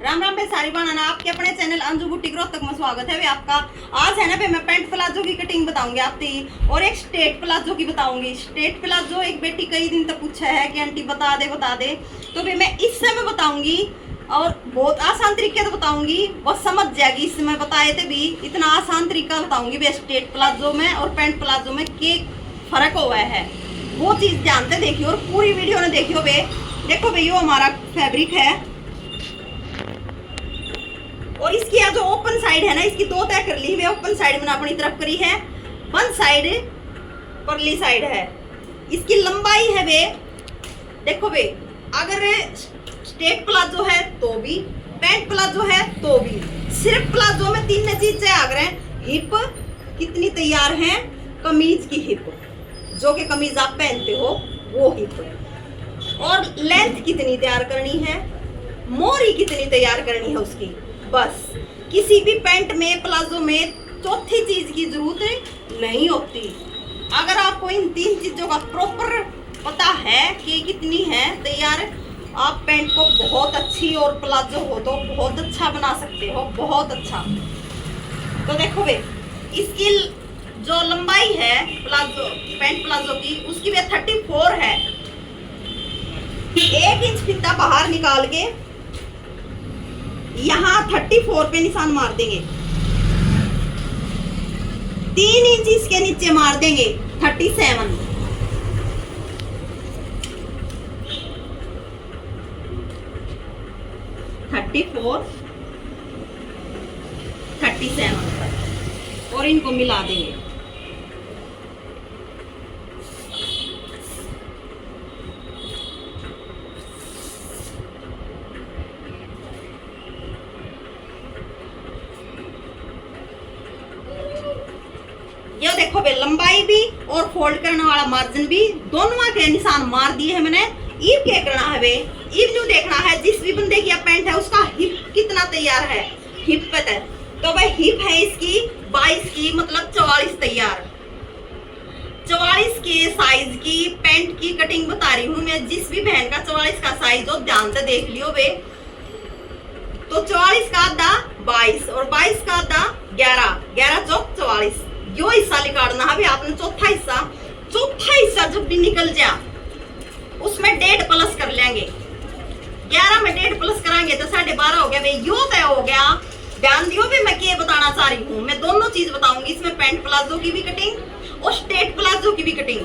राम राम पे सारी बाना आपके अपने चैनल अंजू बुटीक रोहतक में स्वागत है वे आपका। आज है ना पे मैं पैंट प्लाजो की कटिंग बताऊंगी आपकी और एक स्ट्रेट प्लाजो की बताऊंगी। स्ट्रेट प्लाजो एक बेटी कई दिन तक पूछा है कि आंटी बता दे तो भी मैं इस समय बताऊंगी और बहुत आसान तरीके से बताऊंगी, वो समझ जाएगी। इस समय बताए थे भी इतना आसान तरीका बताऊंगी वे स्ट्रेट प्लाजो में और पैंट प्लाजो में क्या फर्क हुआ है, वो चीज जानते देखियो और पूरी वीडियो ने देखियो वे। देखो भैया हमारा फैब्रिक है और इसकी जो ओपन साइड है ना, इसकी दो तय कर ली है। ओपन साइड मैंने अपनी तरफ करी है, वन साइड परली साइड है। इसकी लंबाई है वे, देखो वे, अगर स्ट्रेट प्लाजो है तो भी, पैंट प्लाजो है तो भी। सिर्फ प्लाजो में तीन चीजें आ गए। हिप कितनी तैयार है, कमीज की हिप जो कि कमीज आप पहनते हो वो हिप, और लेंथ कितनी तैयार करनी है, मोरी कितनी तैयार करनी है उसकी। बस किसी भी पैंट में प्लाजो में चौथी चीज की जरूरत नहीं होती। अगर आपको इन तीन चीजों का प्रॉपर पता है कि कितनी है तैयार, आप पैंट को बहुत अच्छी और प्लाजो हो तो बहुत अच्छा बना सकते हो, बहुत अच्छा। तो देखो वे, इसकी जो लंबाई है प्लाजो, पैंट प्लाजो की, उसकी वे 34 है। 1 इंच फिता बाहर निकाल के यहाँ 34 पे निशान मार देंगे, 3 इंच इसके नीचे मार देंगे 37, 34, 37 और इनको मिला देंगे। ये देखो बे, लंबाई भी और फोल्ड करने वाला मार्जिन भी दोनों के निशान मार दिए हैं मैंने। ईब क्या करना है बे, ईब न्यू देखना है जिस भी बंदे की पैंट है उसका हिप कितना तैयार है, हिप पता है। तो भाई हिप है इसकी 22 की, मतलब 44 तैयार। 44 के साइज की पैंट की कटिंग बता रही हूँ मैं। जिस भी बहन का 44 का साइज हो ध्यान से देख लियो बे। तो 44 का आधा 22 और 22 का आधा 11, 11 चौक 44। यो हिस्सा निकालना है भी आपने, चौथा हिस्सा जब भी निकल जा उसमें 1.5 प्लस कर लेंगे। 11 में 1.5 प्लस कराएंगे तो 12.5 हो गया भाई, यो तय हो गया। ध्यान दियो भी मैं क्या बताना चाह रही हूँ, मैं दोनों चीज बताऊंगी इसमें, पैंट प्लाजो की भी कटिंग और स्ट्रेट प्लाजो की भी कटिंग।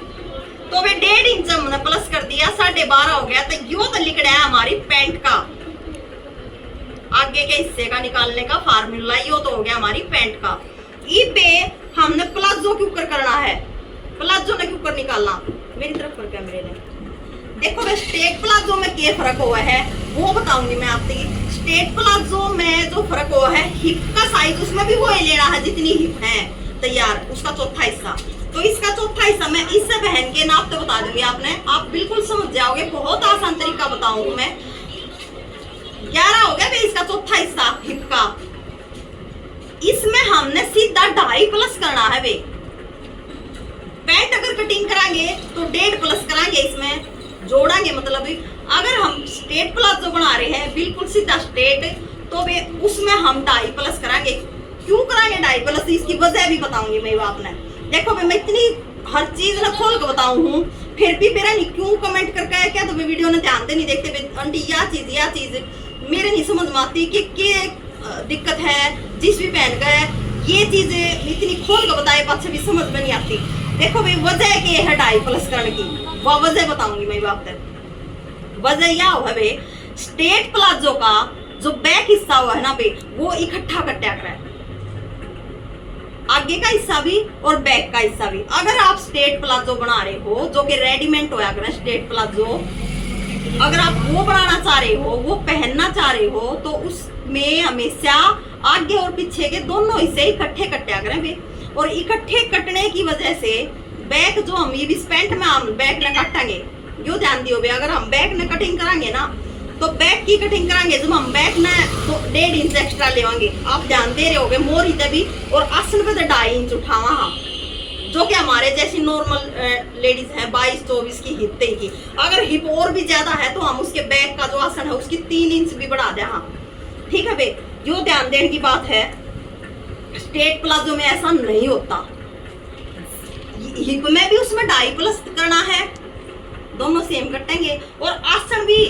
तो वे 1.5 इंच हमने प्लस कर दिया, 12.5 हो गया। तो यो तो लिख रहा है हमारी पैंट का आगे के हिस्से का निकालने का फार्मूला, यो तो हो गया हमारी पैंट का। पे हमने प्लाजो के ऊपर करना है, प्लाजो ने के ऊपर निकालना। मेरी तरफ कर कैमरे ने देखो भाई, स्ट्रेट प्लाजो में क्या फर्क हुआ है वो बताऊंगी मैं आपसे। स्ट्रेट प्लाजो में जो फर्क हुआ है, हिप का साइज उसमें भी वो लेना है जितनी हिप है तैयार, उसका चौथा हिस्सा। तो इसका चौथा हिस्सा मैं इससे पहन के नाप तो बता दूंगी आपने, आप बिल्कुल समझ जाओगे। बहुत आसान तरीका बताऊंगी मैं। 11 हो गया भाई इसका चौथा हिस्सा हिप का। इसमें हमने सीधा 2.5 प्लस करना है वे। पैंट अगर कटिंग कराएंगे तो 1.5 प्लस कराएंगे, इसमें जोड़ेंगे। मतलब अगर हम स्ट्रेट प्लाजो बना रहे हैं बिल्कुल सीधा स्ट्रेट, तो वे उसमें हम 2.5 प्लस कराएंगे। क्यों कराएंगे 2.5 प्लस, इसकी वजह भी बताऊंगी मैं आपने। देखो मैं इतनी हर चीज ना खोल के बताऊं हूँ, फिर भी मेरा नहीं क्यों कमेंट करके क्या तो वीडियो ने ध्यान नहीं देखते आंटी या चीज मेरे नहीं समझ में आती कि दिक्कत है। जिस भी पहन का है ये चीज इतनी खोल के बताए पास भी समझ में नहीं आती। देखो भाई वजह के है 2.5 प्लस करने की, वो वजह बताऊंगी मैं आपको। वजह यह है भाई, स्ट्रेट प्लाजो का जो बैक हिस्सा हुआ है ना भाई, वो इकट्ठा कट्या कर, आगे का हिस्सा भी और बैक का हिस्सा भी। अगर आप स्ट्रेट प्लाजो बना रहे हो जो कि रेडीमेड होया करे स्ट्रेट प्लाजो, अगर आप वो बनाना चाह रहे हो, वो पहनना चाह रहे हो, तो उसमें हमेशा आगे और पीछे के दोनों हिस्से इकट्ठे कट्या करें वे। और इकट्ठे कटने की वजह से बैक जो हम ये पैंट में हम बैक न काटेंगे, जो ध्यान दियो वे। अगर हम बैक न कटिंग कराएंगे ना, तो बैक की कटिंग कराएंगे जब हम बैक न तो 1.5 इंच एक्स्ट्रा लेवांगे। आप ध्यान दे रहे होगे मोरी तभी, और आसन पे तो 2.5 इंच उठावा हाँ, जो कि हमारे जैसी नॉर्मल लेडीज हैं 22-24 की हिप की। अगर हिप और भी ज्यादा है तो हम उसके बैक का जो आसन है उसकी 3 इंच भी बढ़ा दें। हाँ ठीक है बे। जो ध्यान देने की बात है, स्ट्रेट प्लाजो में ऐसा नहीं होता। हिप में भी उसमें 2.5+ करना है, दोनों सेम कटेंगे। और आसन भी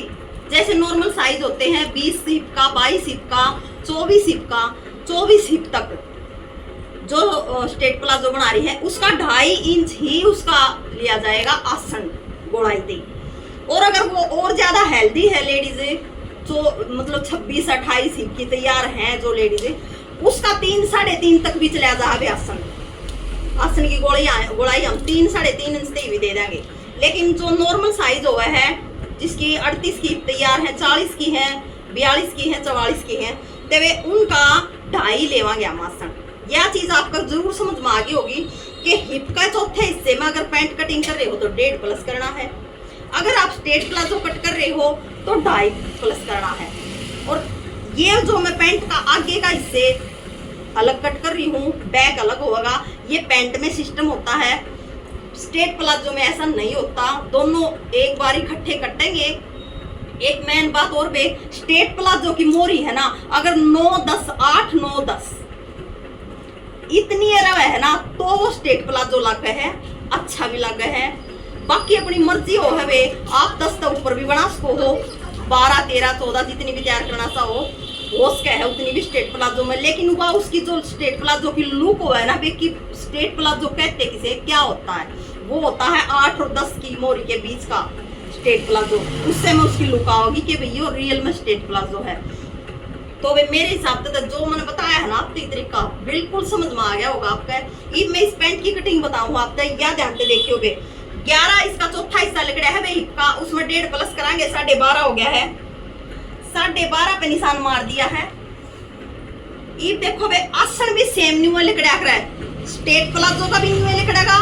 जैसे नॉर्मल साइज होते हैं 20 हिप का, 22 हिप का, 24 हिप का, 24 हिप तक जो स्ट्रेट प्लाजो बना रही है उसका 2.5 इंच ही उसका लिया जाएगा आसन गोड़ाई दे। और अगर वो और ज्यादा हेल्दी है लेडीज, जो मतलब 26-28 हिप की तैयार हैं जो लेडीज, उसका 3-3.5 तक भी चला जाए आसन। आसन की गोड़ाई हम 3-3.5 इंच तक भी दे देंगे। लेकिन जो नॉर्मल साइज हुआ है, जिसकी 38 की तैयार है, 40 की है, 42 की है, 44 की है, तो वे उनका 2.5 लेवांगे हम आसन। यह चीज आपको जरूर समझ में आ गई होगी कि हिप का चौथे हिस्से में अगर पैंट कटिंग कर रहे हो तो 1.5+ करना है। अगर आप स्ट्रेट प्लाजो कट कर रहे हो तो 2.5+ करना है। और ये जो मैं पैंट का आगे का हिस्से अलग कट कर रही हूँ, बैक अलग होगा, ये पैंट में सिस्टम होता है। स्ट्रेट प्लाजो में ऐसा नहीं होता, दोनों एक बार इकट्ठे कटेंगे। एक मेन बात और बे, स्ट्रेट प्लाजो की मोरी है ना, अगर 9-10, 8-9-10 इतनी रवा है ना, तो वो स्ट्रेट प्लाजो लग है, अच्छा भी लग है। बाकी अपनी मर्जी हो है बे, आप 10 तक ऊपर भी बना सको हो, 12, 13, 14 जितनी भी तैयार करना सा हो सके है उतनी भी स्ट्रेट प्लाजो में। लेकिन वह उसकी जो स्ट्रेट प्लाजो की लुक हो है ना बे, कि स्ट्रेट प्लाजो कहते किसे क्या होता है, वो होता है 8 और 10 की मोरी के बीच का स्ट्रेट प्लाजो। उससे में उसकी लुक आओगी कि भैया रियल में स्ट्रेट प्लाजो है। तो वे मेरे हिसाब से जो मैंने बताया है ना आपको तरीका बिल्कुल समझ में आ गया होगा आपका। अब मैं इस पैंट की कटिंग बताऊँ आपको, या ध्यान से देखियो बे। 11 इसका चौथा हिस्सा लग रहा है बे हिप का, उसमें 1.5+ कराएंगे, 12.5 हो गया है। 12.5 पे निशान मार दिया है। ये देखो बे, आसन भी सेम न्यू लिखड़ा है, स्ट्रेट प्लाजो का भी न्यू लिखड़ेगा,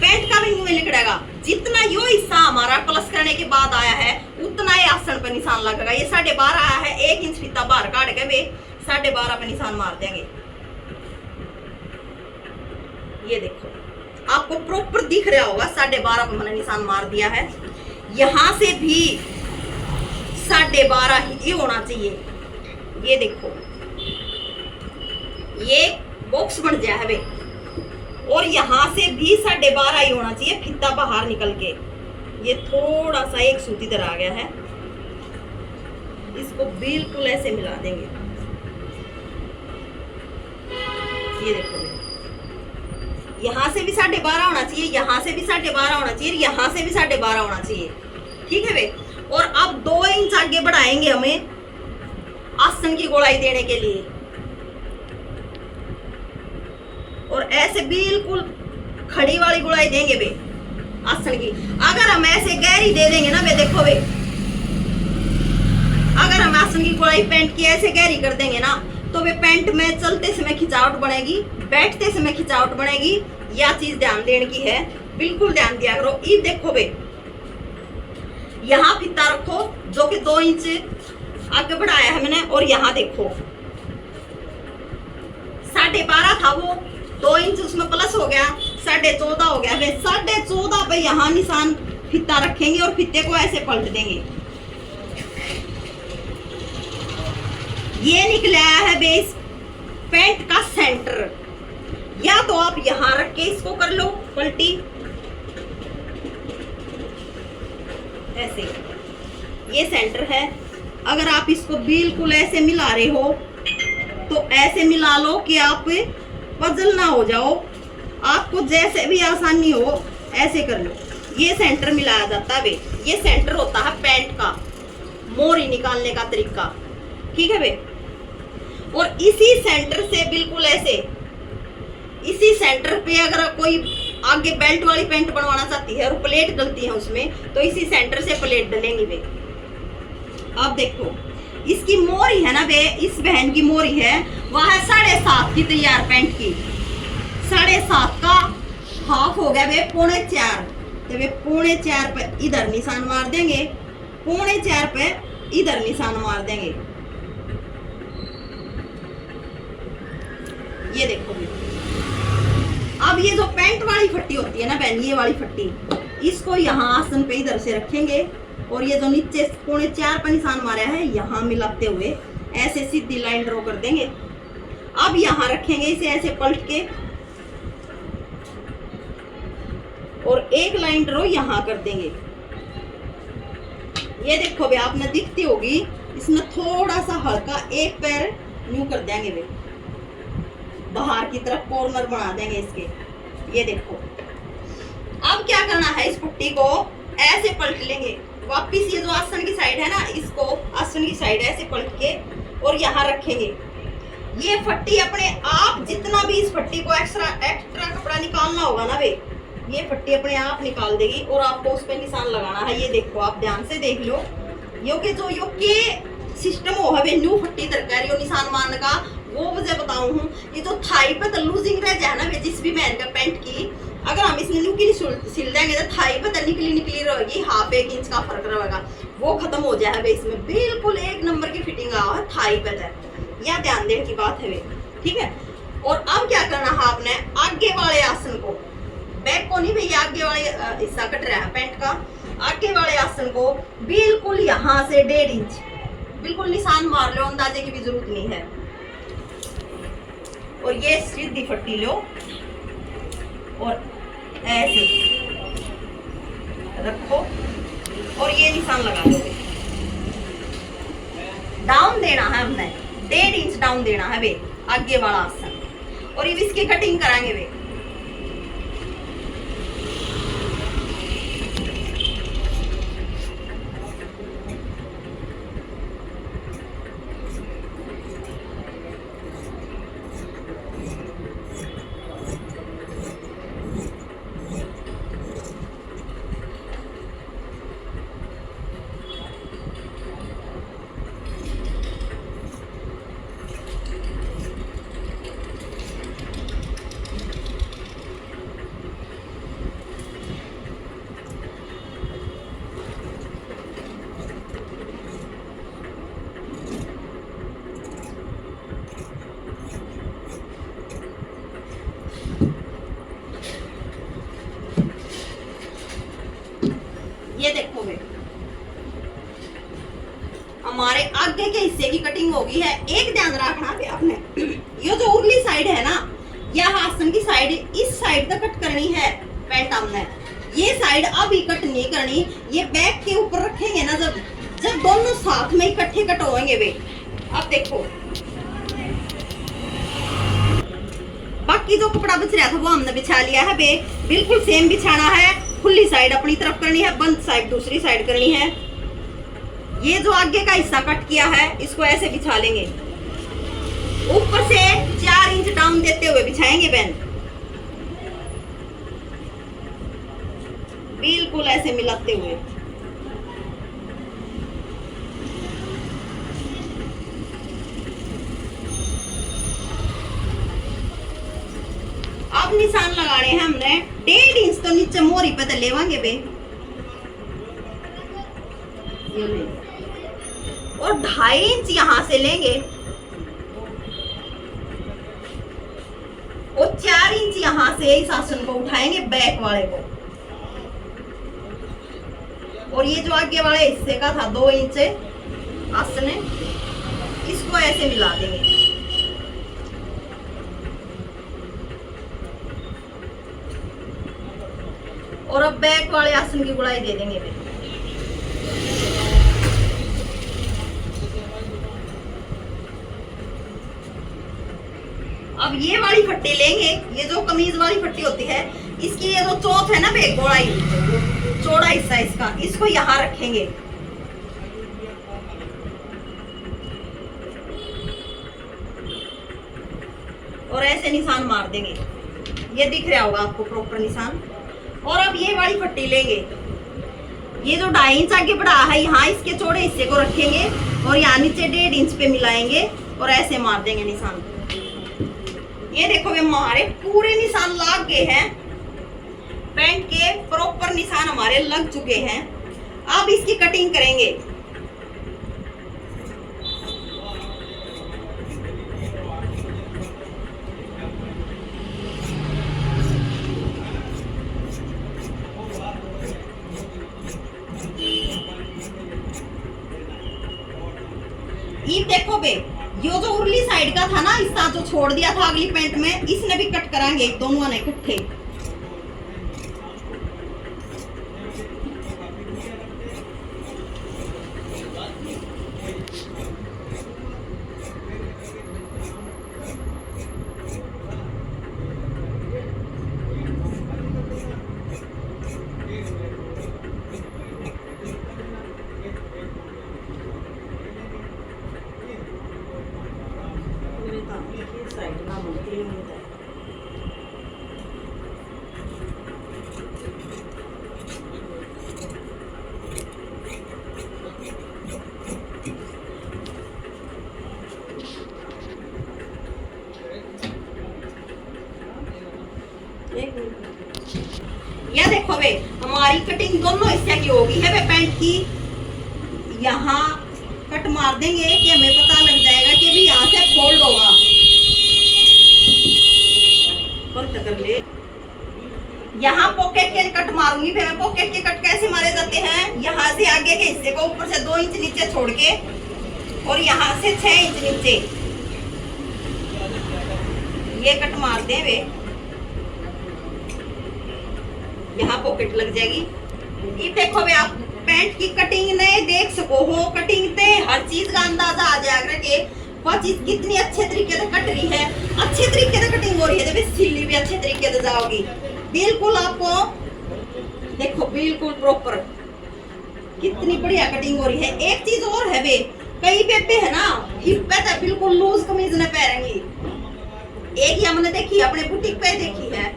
पैंट का भी न्यू लिखड़ेगा। जितना यो हिस्सा हमारा प्लस करने के बाद आया है उतना ही आसन पे निशान लगेगा। ये 12.5 आया है, 1 इंच फीता बाहर काट के वे 12.5 पे निशान मार देंगे। ये देखो आपको प्रॉपर दिख रहा होगा, 12.5 पे मैंने निशान मार दिया है। यहां से भी 12.5 ही होना चाहिए। ये देखो ये बॉक्स बन गया है वे, और यहां से भी 12.5 ही होना चाहिए, फीता बाहर निकल के। ये थोड़ा सा एक सूती तरह आ गया है, इसको बिल्कुल ऐसे मिला देंगे। ये देखो यहां से भी 12.5 होना चाहिए, यहां से भी 12.5 होना चाहिए, यहां से भी 12.5 होना चाहिए। ठीक है वे। और अब 2 इंच आगे बढ़ाएंगे हमें आसन की गोलाई देने के लिए, और ऐसे बिल्कुल खड़ी वाली गोलाई देंगे बे आसन की। अगर हम ऐसे गहरी दे देंगे ना बे, देखो बे, अगर हम आसन की गोलाई पैंट की ऐसे गहरी कर देंगे ना, तो वे पैंट में चलते समय खिंचावट बनेगी, बैठते समय खिंचावट बनेगी। यह चीज ध्यान देने की है, बिल्कुल ध्यान दिया करो। ये देखो बे, यहाँ फीता रखो जो कि 2 इंच आगे बढ़ाया है मैंने, और यहाँ देखो 12.5 था वो, 2 इंच उसमें प्लस हो गया, 14.5 हो गया। वे 14.5 पे यहाँ निशान फीता रखेंगे और फीते को ऐसे पलट देंगे। ये निकला है बेस पैंट का सेंटर। या तो आप यहां रख के इसको कर लो पलटी ऐसे, ये सेंटर है। अगर आप इसको बिल्कुल ऐसे मिला रहे हो तो ऐसे मिला लो कि आप पजल ना हो जाओ, आपको जैसे भी आसानी हो ऐसे कर लो। ये सेंटर मिलाया जाता है बे, ये सेंटर होता है पैंट का मोरी निकालने का तरीका। ठीक है बे। और इसी सेंटर से बिल्कुल ऐसे, इसी सेंटर पे अगर कोई आगे बेल्ट वाली पैंट बनवाना चाहती है और प्लेट डलती है उसमें, तो इसी सेंटर से प्लेट डलेंगी बे। अब देखो इसकी मोरी है ना बे, इस बहन की मोरी है वह है 7.5 की तैयार पैंट की। 7.5 का हाफ हो गया बे 3.25, तो वे 3.25 पे इधर निशान मार देंगे, 3.25 पे इधर निशान मार देंगे। ये देखो अब ये जो पैंट वाली फट्टी होती है ना बहन, ये वाली फट्टी, इसको यहाँ आसन पे इधर से रखेंगे, और ये जो नीचे 3.25 पे निशान मारा है यहाँ मिलाते हुए ऐसे सीधी लाइन ड्रॉ कर देंगे। अब यहाँ रखेंगे इसे ऐसे पलट के और एक लाइन ड्रॉ यहाँ कर देंगे। ये देखो भाई आपने दिखती होगी, इसमें थोड़ा सा हल्का एक पैर न्यू कर देंगे वे, बाहर की तरफ कॉर्नर बना देंगे इसके। ये देखो अब क्या करना है, इस पट्टी को ऐसे पलट लेंगे वापिस। ये जो आसन की साइड है ना, इसको आसन की साइड ऐसे पलट के और यहाँ रखेंगे। ये फट्टी अपने आप, जितना भी इस फट्टी को एक्स्ट्रा कपड़ा निकालना होगा ना वे, ये फट्टी अपने आप निकाल देगी और आपको उस पे निशान लगाना है। ये देखो आप ध्यान से देख लो, यो के जो यो के सिस्टम हो है न्यू फट्टी तरकारी और निशान मारने का, वो वजह बताऊं हूँ। ये जो थाई पे तो लूजिंग रह जाए ना वे, जिस भी मैन का पैंट की, अगर हम इसने न्यू की सिल देंगे तो थाई पे तो निकली रहेगी, हाफ 1 इंच का फर्क रहेगा, वो खत्म हो जाए। इसमें बिल्कुल 1 नंबर की फिटिंग आ है थाई पे तो, यह ध्यान देने की बात है वे, ठीक है। और अब क्या करना है आपने, आगे वाले आसन को, बैक को नहीं भैया, आगे वाले हिस्सा कट रहा है पैंट का, आगे वाले आसन को बिल्कुल यहाँ से 1.5 इंच बिल्कुल निशान मार लो, अंदाजे की भी जरूरत नहीं है। और ये सीधी फट्टी लो और ऐसे रखो और ये निशान लगा लो। डाउन देना है हमने, 1.5 इंच डाउन देना है वे आगे वाला आसन, और ये इसकी कटिंग कराएंगे वे। ये देखो वे हमारे आगे के हिस्से की कटिंग होगी है। एक ध्यान रखना भी आपने, ये जो उरली साइड है ना, यह आसन की साइड, इस साइड तक कट करनी है पैंट हमने, ये साइड अभी कट नहीं करनी। ये बैक के ऊपर रखेंगे ना, जब दोनों साथ में इकट्ठे कट होंगे वे। अब देखो बाकी जो कपड़ा बच रहा था वो हमने बिछा लिया है बे, बिल्कुल सेम बिछाना है। खुली साइड अपनी तरफ करनी है, बंद साइड दूसरी साइड करनी है। ये जो आगे का हिस्सा कट किया है इसको ऐसे बिछा लेंगे, ऊपर से 4 इंच डाउन देते हुए बिछाएंगे बेन, बिल्कुल ऐसे मिलाते हुए। अब निशान लगाने हैं हमने 1.5 इंच तो नीचे मोरी पे तो लेवांगे बे, ये ले, और 2.5 इंच यहां से लेंगे और 4 इंच यहां से इस आसन को उठाएंगे बैक वाले को, और ये जो आगे वाले हिस्से का था 2 इंच आसन है, इसको ऐसे मिला देंगे। और अब बैक वाले आसन की गुड़ाई दे देंगे। अब ये वाली फट्टी लेंगे, ये जो कमीज वाली फट्टी होती है, इसकी ये जो चौथ है ना बे, गोलाई चौड़ा हिस्सा इसका, इसको यहाँ रखेंगे। और ऐसे निशान मार देंगे, ये दिख रहा होगा आपको प्रॉपर निशान। और अब ये वाली फट्टी लेंगे, ये जो 2.5 इंच आगे बढ़ा है, यहाँ इसके चौड़े हिस्से को रखेंगे और यहाँ नीचे 1.5 इंच पे मिलाएंगे और ऐसे मार देंगे निशान। ये देखो वे हमारे पूरे निशान लग गए हैं, पैंट के प्रॉपर निशान हमारे लग चुके हैं। अब इसकी कटिंग करेंगे। ये देखो बे, यो जो उरली साइड का था ना, इसका जो छोड़ दिया था अगली पैंट में, इसने भी कट कराएंगे दोनों ने इकट्ठे। यह देखो बे, हमारी कटिंग दोनों हिस्से की होगी है बे पैंट की। यहाँ कट मार देंगे कि हमें पता लग जाएगा कि भी यहाँ से फोल्ड होगा। कर ले, यहाँ पॉकेट के कट मारूंगी। फिर मैं पॉकेट के कट कैसे मारे जाते हैं, यहाँ से आगे के हिस्से को ऊपर से 2 इंच नीचे छोड़ के और यहाँ से 6 इंच नीचे ये कट मार दे वे, यहाँ पॉकेट लग जाएगी। ये देखो बे, आप पैंट की कटिंग ने देख सको हो, कटिंग ते हर चीज का अंदाजा आ जाएगा कि वो चीज कितनी अच्छे तरीके से कट रही है, अच्छे तरीके से कटिंग हो रही है। जब सिली भी अच्छे तरीके से जाओगी, बिल्कुल आपको देखो बिल्कुल प्रॉपर कितनी बढ़िया कटिंग हो रही है। एक चीज और है बे, कई बेबे है ना हिप पे तो बिल्कुल लूज कमीज न पहनेंगी। एक हमने देखी अपने बुटीक पे देखी है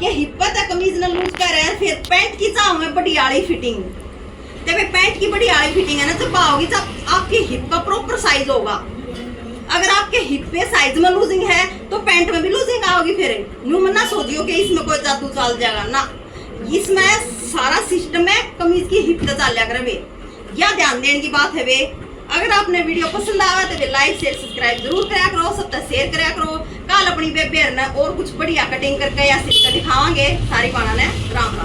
कि हिप पे कमीज न लूज कर रहे हैं, फिर पैंट की चाह में बड़ी आड़ी फिटिंग। जब पैंट की बड़ी आड़ी फिटिंग है ना, जब पाओगी जब आपकी हिप का प्रॉपर साइज होगा। अगर आपके हिप पे साइज में लूजिंग है तो पैंट में भी लूजिंग आओगी। फिर यूं मत ना सोचियो कि इसमें कोई जादू चल जाएगा ना, इसमें सारा सिस्टम है कमीज की हिप पे चल जाएगा बे। यह ध्यान देने की बात है बे। अगर आपने वीडियो पसंद आया तो लाइक शेयर सब्सक्राइब जरूर करा करो, सब तक शेयर करा करो। कल अपनी बेबे और कुछ बढ़िया कटिंग करके या सिल कर दिखावांगे सारी पाना ने। राम राम।